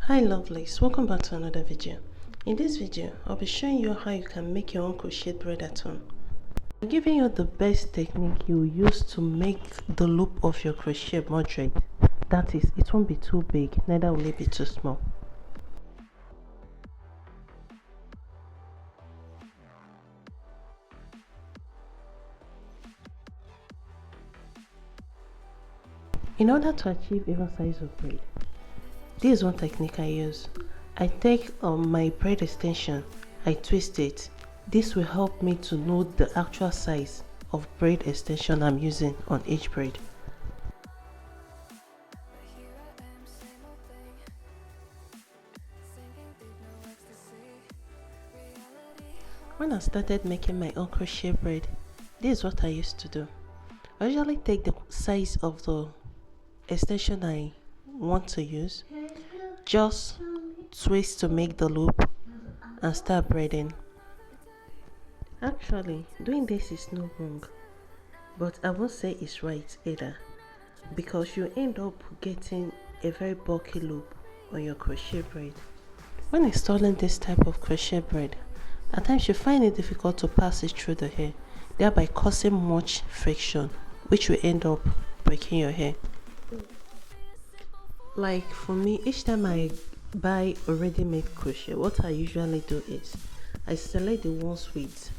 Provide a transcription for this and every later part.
Hi lovelies, welcome back to another video. In this video, I'll be showing you how you can make your own crochet braid at home. I'm giving you the best technique you use to make the loop of your crochet moderate. That is, it won't be too big, neither will it be too small. In order to achieve even size of braid, this is one technique I use. I take my braid extension, I twist it. This will help me to know the actual size of braid extension I'm using on each braid. When I started making my own crochet braid, this is what I used to do. I usually take the size of the extension I want to use, just twist to make the loop and start braiding. Actually, doing this is no wrong, but I won't say it's right either, because you end up getting a very bulky loop on your crochet braid. When installing this type of crochet braid, at times you find it difficult to pass it through the hair, thereby causing much friction, which will end up breaking your hair. Like for me, each time I buy already made crochet, what I usually do is I select the ones with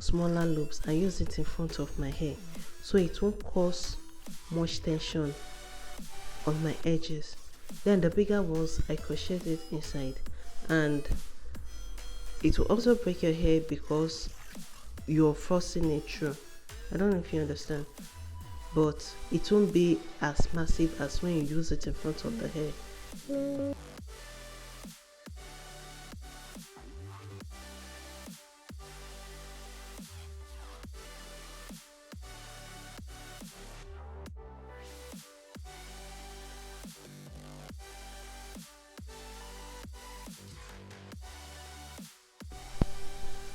smaller loops and use it in front of my hair, so it won't cause much tension on my edges. Then the bigger ones, I crochet it inside, and it will also break your hair because you're forcing it through. I don't know if you understand, but it won't be as massive as when you use it in front of the hair.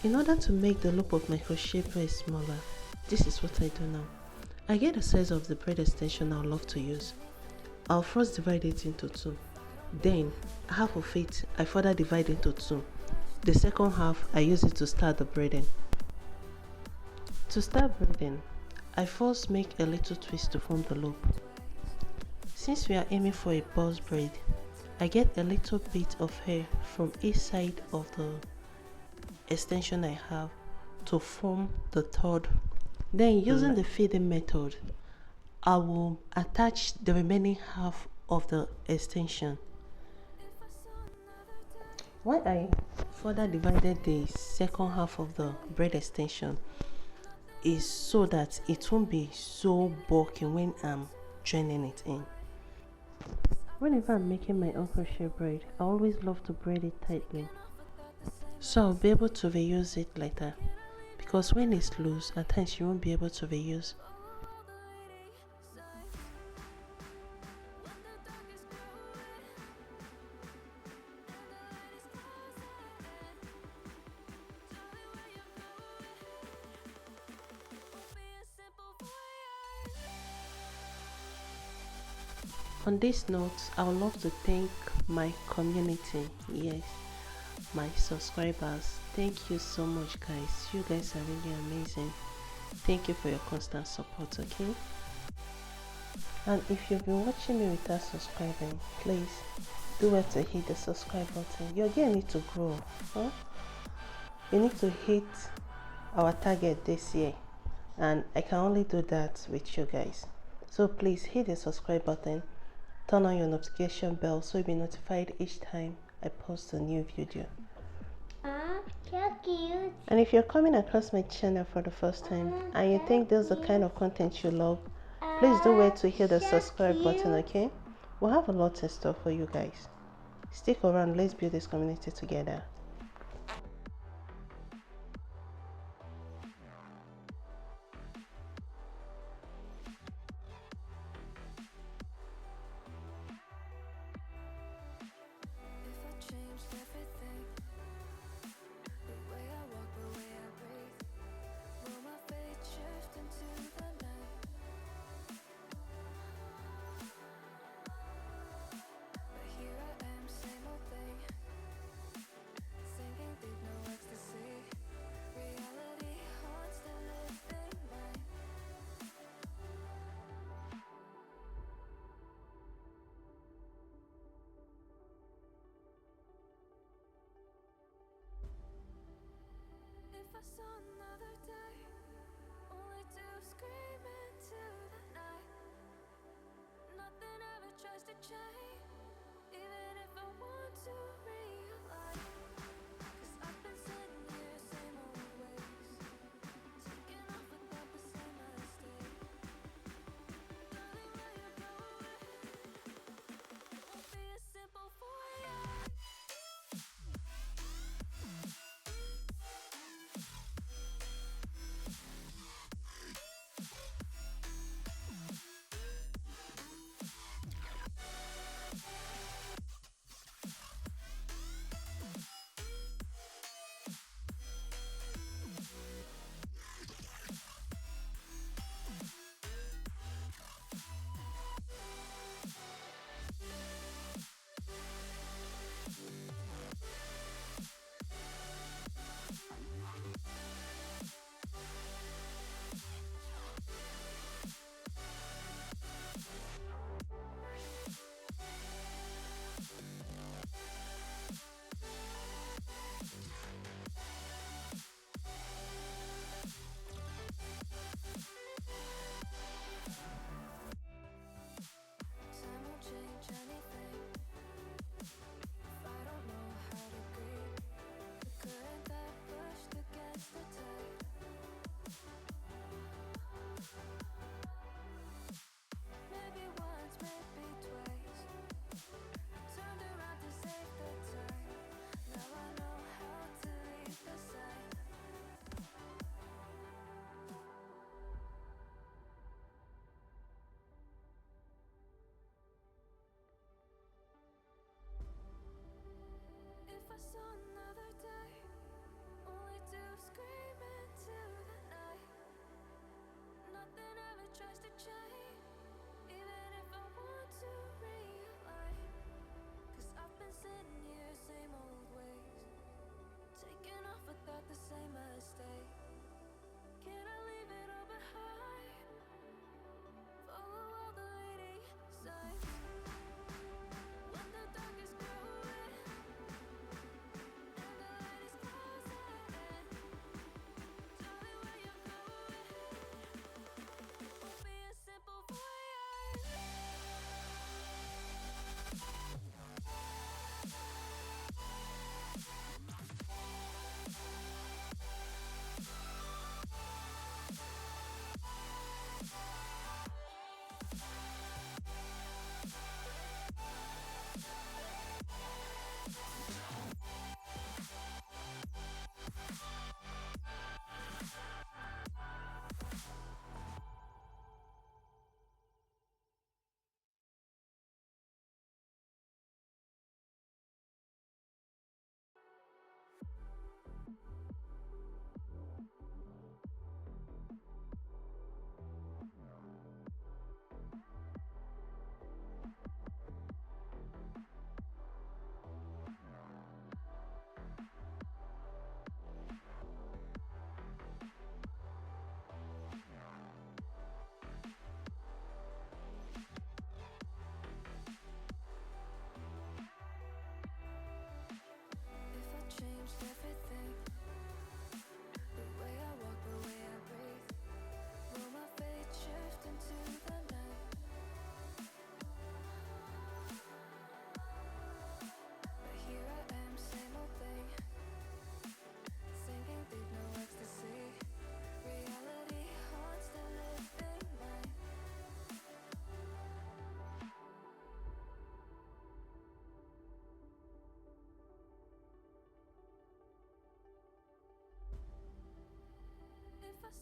In order to make the loop of my crochet braid smaller, this is what I do now. I get the size of the braid extension I would love to use. I'll first divide it into two. Then, half of it I further divide into two. The second half I use it to start the braiding. To start braiding, I first make a little twist to form the loop. Since we are aiming for a boss braid, I get a little bit of hair from each side of the extension I have to form the third. Then using the feeding method, I will attach the remaining half of the extension. Why I further divided the second half of the braid extension is so that it won't be so bulky when I'm joining it in. Whenever I'm making my own crochet braid, I always love to braid it tightly, so I'll be able to reuse it later, because when it's loose, at times you won't be able to reuse. On this note, I would love to thank my community, yes, my subscribers. Thank you so much, guys. You guys are really amazing. Thank you for your constant support, okay? And if you've been watching me without subscribing, please do well to hit the subscribe button. You again need to grow, huh? We need to hit our target this year, and I can only do that with you guys. So please hit the subscribe button, turn on your notification bell so you'll be notified each time I post a new video. So cute. And if you're coming across my channel for the first time and you think this is the kind of content you love, please do wait to hit the subscribe button, okay? We'll have a lot in store for you guys. Stick around, let's build this community together.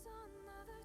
saw another